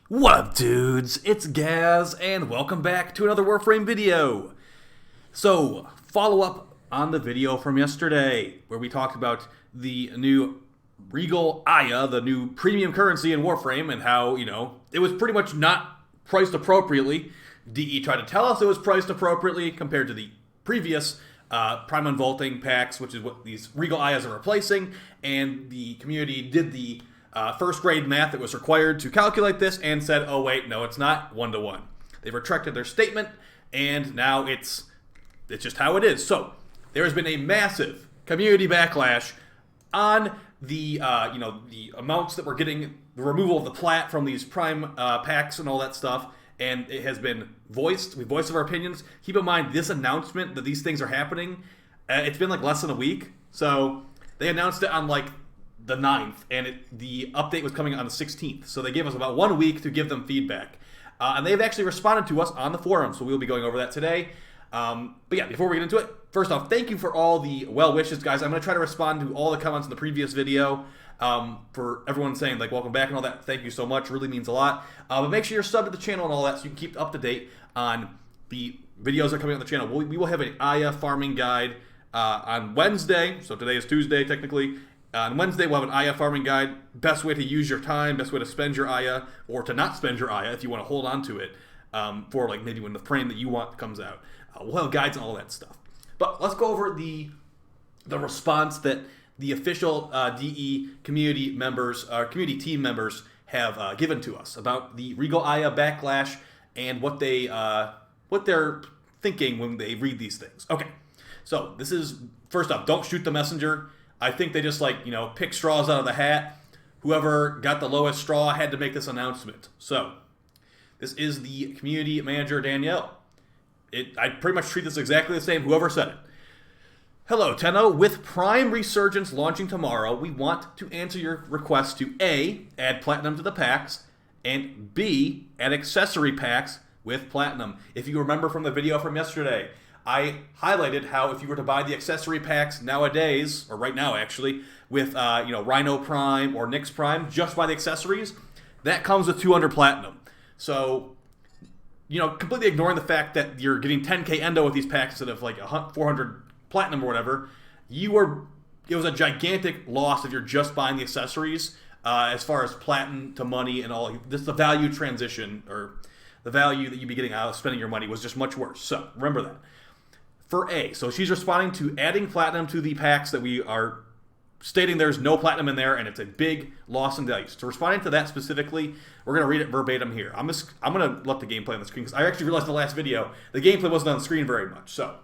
What up, dudes? It's Gaz, and welcome back to another Warframe video. So, follow up on the video from yesterday, where we talked about the new Regal Aya, the new premium currency in Warframe, and how, it was pretty much not priced appropriately. DE tried to tell us it was priced appropriately compared to the previous Prime Unvaulting packs, which is what these Regal Ayas are replacing, and the community did the first grade math that was required to calculate this and said, oh wait, no, it's not 1-to-1. They've retracted their statement, and now it's just how it is. So there has been a massive community backlash on the the amounts that we're getting, the removal of the plat from these prime packs and all that stuff, and it has been voiced. We voiced our opinions. Keep in mind, this announcement that these things are happening, it's been like less than a week. So they announced it on like the 9th, and the update was coming on the 16th. So they gave us about 1 week to give them feedback. And they've actually responded to us on the forum, so we'll be going over that today. But yeah, before we get into it, first off, thank you for all the well wishes, guys. I'm going to try to respond to all the comments in the previous video. For everyone saying, like, welcome back and all that, thank you so much. Really means a lot. But make sure you're subbed to the channel and all that so you can keep up to date on the videos that are coming on the channel. We will have an Aya farming guide on Wednesday. So today is Tuesday, technically. On Wednesday, we'll have an Aya farming guide. Best way to use your time, best way to spend your Aya, or to not spend your Aya if you want to hold on to it for like maybe when the frame that you want comes out. We'll have guides and all that stuff. But let's go over the response that the official DE community members, community team members, have given to us about the Regal Aya backlash and what they're thinking when they read these things. Okay, so this is first off. Don't shoot the messenger. I think they just pick straws out of the hat. Whoever got the lowest straw had to make this announcement. So this is the community manager, Danielle. I pretty much treat this exactly the same, whoever said it. Hello, Tenno. With Prime Resurgence launching tomorrow, we want to answer your request to A, add Platinum to the packs, and B, add accessory packs with Platinum. If you remember from the video from yesterday, I highlighted how if you were to buy the accessory packs nowadays, or right now actually, with Rhino Prime or Nyx Prime, just buy the accessories, that comes with 200 Platinum. So, completely ignoring the fact that you're getting 10k endo with these packs instead of like 400 Platinum or whatever, it was a gigantic loss if you're just buying the accessories as far as Platinum to money and all. This the value transition, or the value that you'd be getting out of spending your money was just much worse. So remember that. For A, so she's responding to adding Platinum to the packs that we are stating there's no Platinum in there and it's a big loss in value. So responding to that specifically, we're going to read it verbatim here. I'm going to let the gameplay on the screen because I actually realized in the last video the gameplay wasn't on the screen very much. So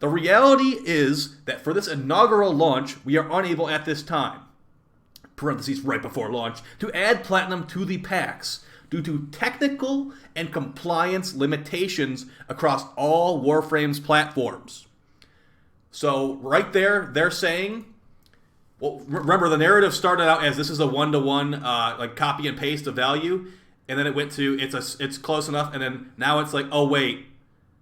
the reality is that for this inaugural launch, we are unable at this time, parentheses right before launch, to add Platinum to the packs due to technical and compliance limitations across all Warframe's platforms. So right there, they're saying, well, remember the narrative started out as this is a 1-to-1 like copy and paste of value, and then it went to it's close enough, and then now it's like, oh wait,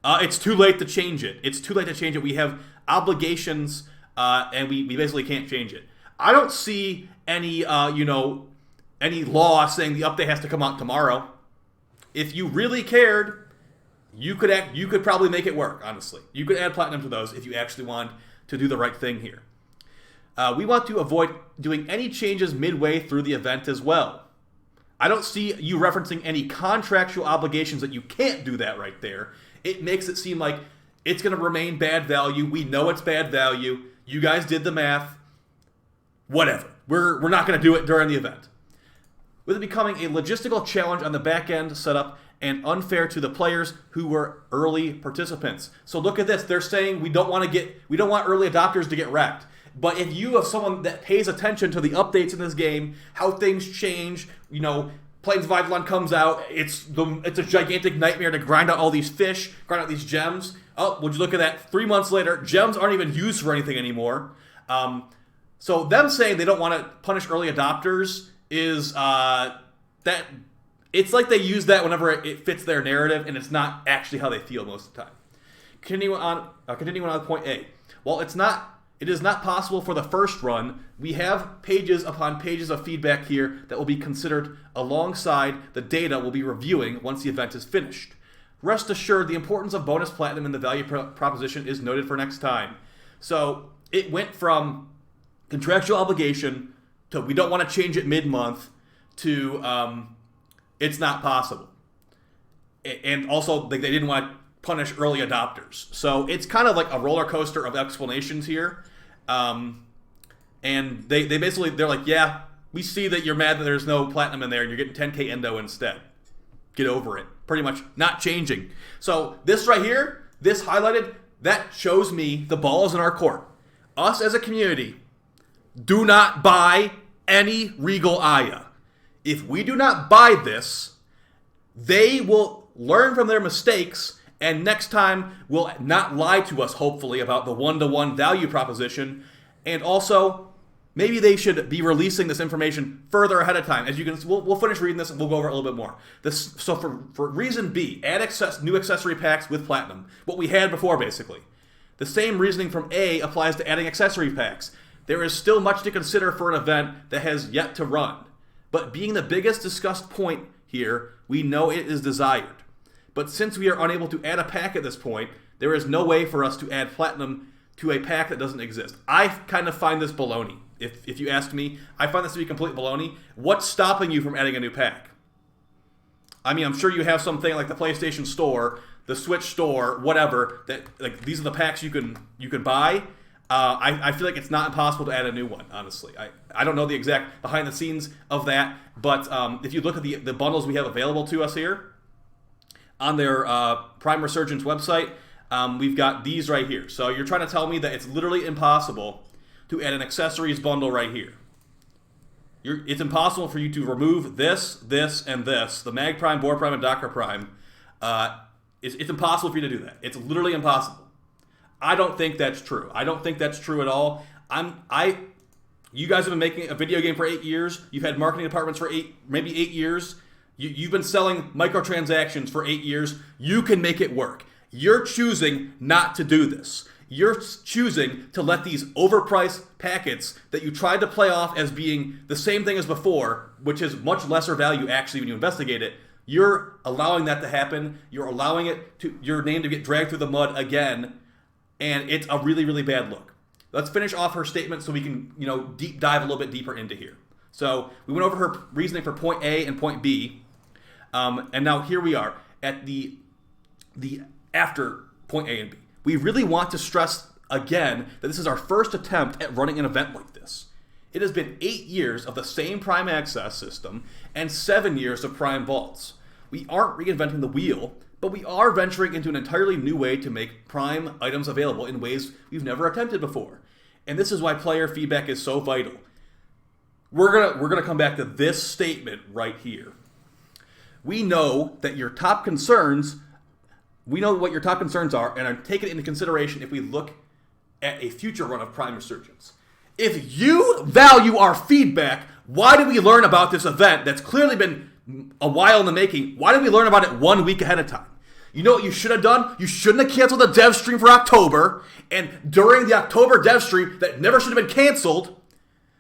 it's too late to change it. It's too late to change it. We have obligations, and we basically can't change it. I don't see any any law saying the update has to come out tomorrow. If you really cared, you could probably make it work, honestly. You could add Platinum to those if you actually want to do the right thing here. We want to avoid doing any changes midway through the event as well. I don't see you referencing any contractual obligations that you can't do that right there. It makes it seem like it's going to remain bad value. We know it's bad value. You guys did the math. Whatever. We're not going to do it during the event. With it becoming a logistical challenge on the back end setup and unfair to the players who were early participants. So look at this. They're saying we don't want early adopters to get wrecked. But if you have someone that pays attention to the updates in this game, how things change, Plains of Eidolon comes out, it's a gigantic nightmare to grind out all these fish, grind out these gems. Oh, would you look at that? 3 months later, gems aren't even used for anything anymore. So them saying they don't want to punish early adopters is that it's like they use that whenever it fits their narrative, and it's not actually how they feel most of the time. Continuing on with point A. While it's not It is not possible for the first run. We have pages upon pages of feedback here that will be considered alongside the data we'll be reviewing once the event is finished. Rest assured, the importance of bonus platinum in the value proposition is noted for next time. So it went from contractual obligation to we don't want to change it mid-month to it's not possible. And also they didn't want to punish early adopters. So it's kind of like a roller coaster of explanations here. And they basically, they're like, yeah, we see that you're mad that there's no platinum in there and you're getting 10k endo instead. Get over it. Pretty much not changing. So this right here, this highlighted, that shows me the ball is in our court. Us as a community, do not buy any Regal Aya. If we do not buy this, they will learn from their mistakes and next time will not lie to us, hopefully, about the one-to-one value proposition. And also, maybe they should be releasing this information further ahead of time. As you can, we'll finish reading this and we'll go over it a little bit more. So for reason B, add new accessory packs with platinum. What we had before, basically. The same reasoning from A applies to adding accessory packs. There is still much to consider for an event that has yet to run. But being the biggest discussed point here, we know it is desired. But since we are unable to add a pack at this point, there is no way for us to add platinum to a pack that doesn't exist. I kind of find this baloney. If you ask me, I find this to be complete baloney. What's stopping you from adding a new pack? I mean, I'm sure you have something like the PlayStation Store, the Switch Store, whatever. That like these are the packs you can buy. I feel like it's not impossible to add a new one. Honestly, I don't know the exact behind the scenes of that, but if you look at the bundles we have available to us here on their Prime Resurgence website, we've got these right here. So you're trying to tell me that it's literally impossible to add an accessories bundle right here. It's impossible for you to remove this, this, and this, the Mag Prime, Boar Prime, and Docker Prime. It's impossible for you to do that. It's literally impossible. I don't think that's true. I don't think that's true at all. You guys have been making a video game for 8 years. You've had marketing departments for maybe 8 years. You've been selling microtransactions for 8 years. You can make it work. You're choosing not to do this. You're choosing to let these overpriced packets that you tried to play off as being the same thing as before, which is much lesser value actually when you investigate it. You're allowing that to happen. You're allowing your name to get dragged through the mud again, and it's a really, really bad look. Let's finish off her statement so we can, deep dive a little bit deeper into here. So we went over her reasoning for point A and point B, and now here we are at the after point A and B. We really want to stress again that this is our first attempt at running an event like this. It has been 8 years of the same Prime Access system and 7 years of Prime Vaults. We aren't reinventing the wheel, but we are venturing into an entirely new way to make Prime items available in ways we've never attempted before. And this is why player feedback is so vital. We're gonna come back to this statement right here. We know that your top concerns. We know what your top concerns are and are taken into consideration if we look at a future run of Prime Resurgence. If you value our feedback, why did we learn about this event that's clearly been a while in the making? Why did we learn about it 1 week ahead of time? You know what you should have done? You shouldn't have canceled the dev stream for October, and during the October dev stream that never should have been canceled,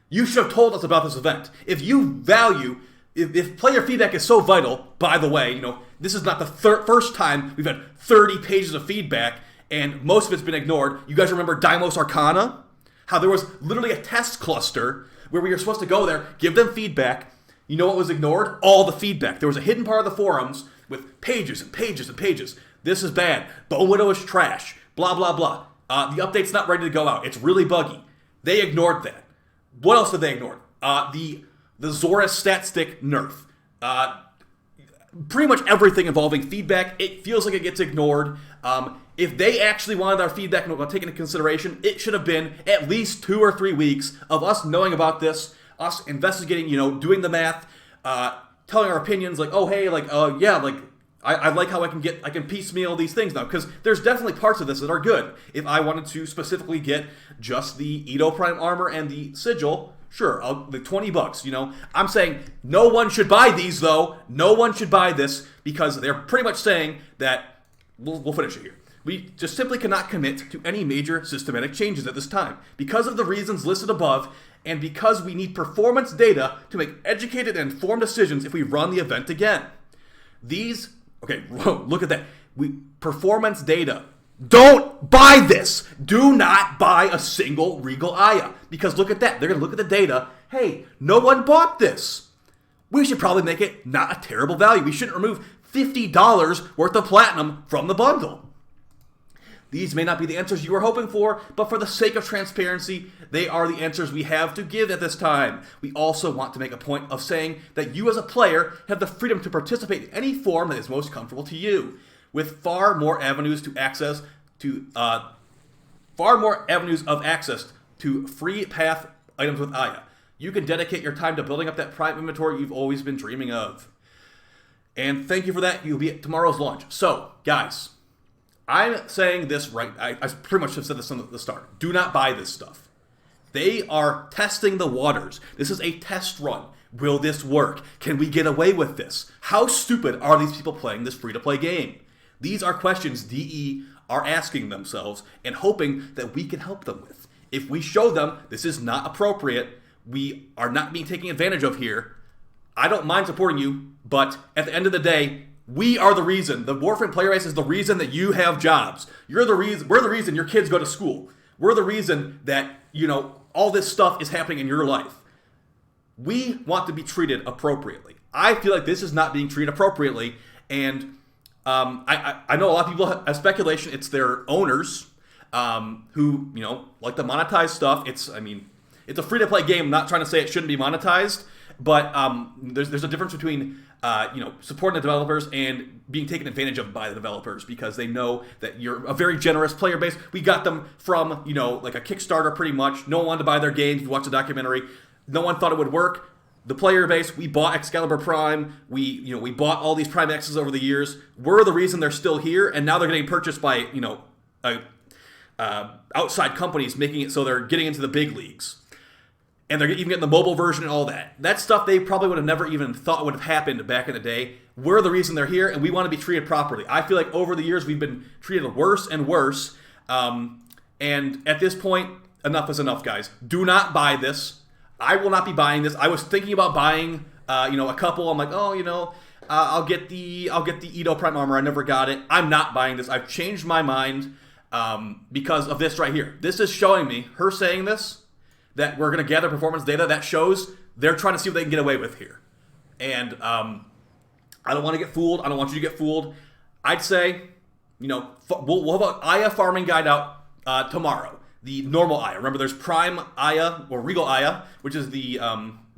you should have told us about this event. If you value, if player feedback is so vital, by the way, this is not the first time we've had 30 pages of feedback, and most of it's been ignored. You guys remember Deimos Arcana? How there was literally a test cluster where we were supposed to go there, give them feedback. You know what was ignored? All the feedback. There was a hidden part of the forums with pages and pages and pages. This is bad. Bone Widow is trash. Blah, blah, blah. The update's not ready to go out. It's really buggy. They ignored that. What else did they ignore? The Zora stat stick nerf. Pretty much everything involving feedback, it feels like it gets ignored. If they actually wanted our feedback and take into consideration, it should have been at least 2 or 3 weeks of us knowing about this, us investigating, doing the math, telling our opinions, like, oh, hey, I like how I can piecemeal these things now, because there's definitely parts of this that are good. If I wanted to specifically get just the Edo Prime armor and the sigil, sure, the $20, I'm saying no one should buy these, though. No one should buy this, because they're pretty much saying that, we'll finish it here. We just simply cannot commit to any major systematic changes at this time because of the reasons listed above and because we need performance data to make educated and informed decisions if we run the event again. These, okay, look at that. Performance data. Don't buy this. Do not buy a single Regal Aya because look at that. They're going to look at the data. Hey, no one bought this. We should probably make it not a terrible value. We shouldn't remove $50 worth of platinum from the bundle. These may not be the answers you were hoping for, but for the sake of transparency, they are the answers we have to give at this time. We also want to make a point of saying that you as a player have the freedom to participate in any form that is most comfortable to you, with far more avenues of access to free path items with Aya. You can dedicate your time to building up that prime inventory you've always been dreaming of. And thank you for that. You'll be at tomorrow's launch. So, guys, I'm saying this right. I pretty much have said this from the start. Do not buy this stuff. They are testing the waters. This is a test run. Will this work? Can we get away with this? How stupid are these people playing this free-to-play game? These are questions DE are asking themselves and hoping that we can help them with. If we show them this is not appropriate, we are not being taken advantage of here, I don't mind supporting you, but at the end of the day, we are the reason. The Warframe player base is the reason that you have jobs. We're the reason your kids go to school. We're the reason that, all this stuff is happening in your life. We want to be treated appropriately. I feel like this is not being treated appropriately, and I know a lot of people have speculation. It's their owners who, like to monetize stuff. It's a free-to-play game. I'm not trying to say it shouldn't be monetized, but there's a difference between supporting the developers and being taken advantage of by the developers because they know that you're a very generous player base. We got them from like a Kickstarter pretty much. No one wanted to buy their games. We watched the documentary. No one thought it would work. The player base, we bought Excalibur Prime. We bought all these Prime X's over the years. We're the reason they're still here, and now they're getting purchased by outside companies, making it so they're getting into the big leagues. And they're even getting the mobile version and all that. That stuff they probably would have never even thought would have happened back in the day. We're the reason they're here, and we want to be treated properly. I feel like over the years we've been treated worse and worse. And at this point, enough is enough, guys. Do not buy this. I will not be buying this. I was thinking about buying, a couple. I'm like, I'll get the Edo Prime Armor. I never got it. I'm not buying this. I've changed my mind because of this right here. This is showing me, her saying this, that we're going to gather performance data. That shows they're trying to see what they can get away with here. And I don't want to get fooled. I don't want you to get fooled. I'd say, we'll have an Aya farming guide out tomorrow. The normal Aya. Remember, there's Prime Aya, or Regal Aya, which is the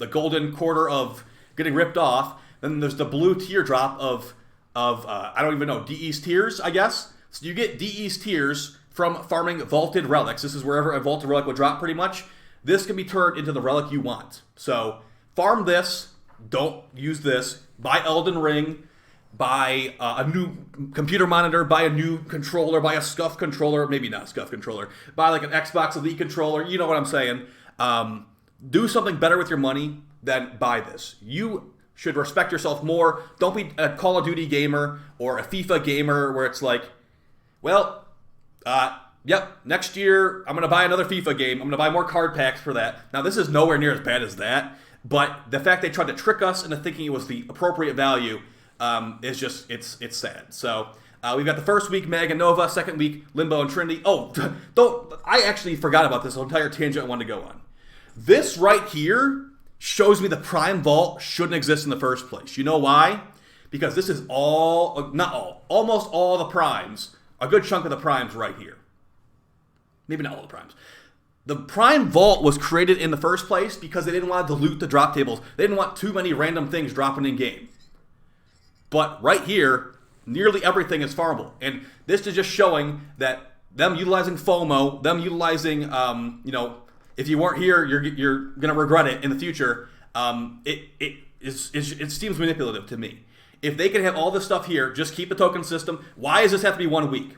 golden quarter of getting ripped off. Then there's the blue teardrop of I don't even know, DE's Tears, I guess. So you get DE's Tears from farming vaulted relics. This is wherever a vaulted relic would drop pretty much. This can be turned into the relic you want. So farm this. Don't use this. Buy Elden Ring. Buy a new computer monitor. Buy a new controller. Buy a SCUF controller. Maybe not a SCUF controller. Buy like an Xbox Elite controller. You know what I'm saying. Do something better with your money than buy this. You should respect yourself more. Don't be a Call of Duty gamer or a FIFA gamer where it's like, well, yep, next year I'm going to buy another FIFA game. I'm going to buy more card packs for that. Now, this is nowhere near as bad as that, but the fact they tried to trick us into thinking it was the appropriate value is just, it's sad. So, we've got the first week, Mag and Nova, second week, Limbo and Trinity. Oh, I actually forgot about this entire tangent I wanted to go on. This right here shows me the Prime Vault shouldn't exist in the first place. You know why? Because this is almost all the Primes, a good chunk of the Primes right here. Maybe not all the Primes. The Prime Vault was created in the first place because they didn't want to dilute the drop tables. They didn't want too many random things dropping in game. But right here, nearly everything is farmable. And this is just showing that them utilizing FOMO, them utilizing, if you weren't here, you're going to regret it in the future. It seems manipulative to me. If they can have all this stuff here, just keep the token system. Why does this have to be 1 week?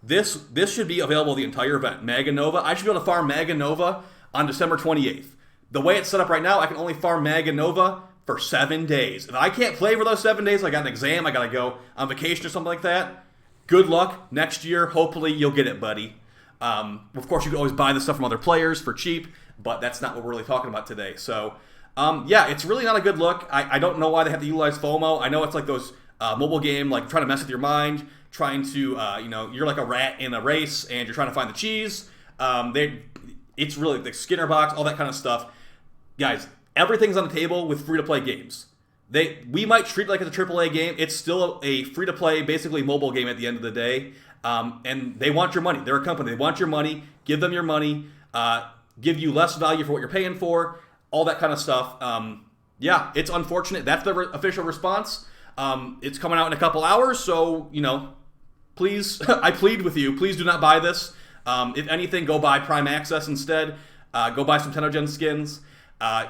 This should be available the entire event. Mag and Nova. I should be able to farm Mag and Nova on December 28th. The way it's set up right now, I can only farm Mag and Nova for 7 days. If I can't play for those 7 days, I got an exam, I got to go on vacation or something like that, good luck next year. Hopefully you'll get it, buddy. Of course, you can always buy the stuff from other players for cheap, but that's not what we're really talking about today. So, yeah, it's really not a good look. I don't know why they have to utilize FOMO. I know it's like those mobile game, like trying to mess with your mind, trying to, you're like a rat in a race and you're trying to find the cheese. It's really the Skinner box, all that kind of stuff. Guys, everything's on the table with free-to-play games. We might treat it like it's a AAA game. It's still a free-to-play, basically mobile game at the end of the day. And they want your money. They're a company. They want your money. Give them your money. Give you less value for what you're paying for. All that kind of stuff. Yeah, it's unfortunate. That's the official response. It's coming out in a couple hours, so, please, I plead with you, please do not buy this. If anything, go buy Prime Access instead. Go buy some Tenogen skins.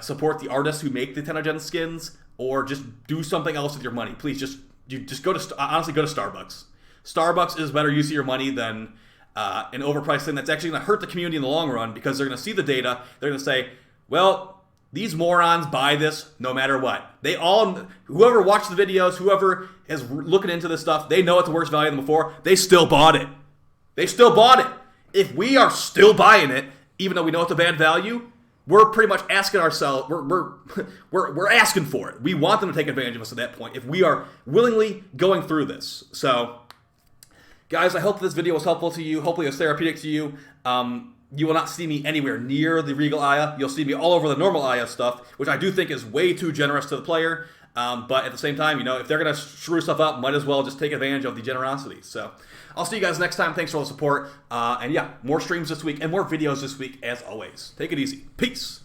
Support the artists who make the Tenogen skins, or just do something else with your money. Please, just go to, honestly, go to Starbucks. Starbucks is better use of your money than an overpriced thing that's actually going to hurt the community in the long run, because they're going to see the data. They're going to say, well, these morons buy this no matter what. Whoever watched the videos, whoever is looking into this stuff, they know it's worse value than before. They still bought it. They still bought it. If we are still buying it, even though we know it's a bad value, we're pretty much asking ourselves, we're asking for it. We want them to take advantage of us at that point if we are willingly going through this. So, guys, I hope this video was helpful to you. Hopefully it was therapeutic to you. You will not see me anywhere near the Regal Aya. You'll see me all over the normal Aya stuff, which I do think is way too generous to the player. But at the same time, if they're going to screw stuff up, might as well just take advantage of the generosity. So I'll see you guys next time. Thanks for all the support. And yeah, more streams this week and more videos this week as always. Take it easy. Peace.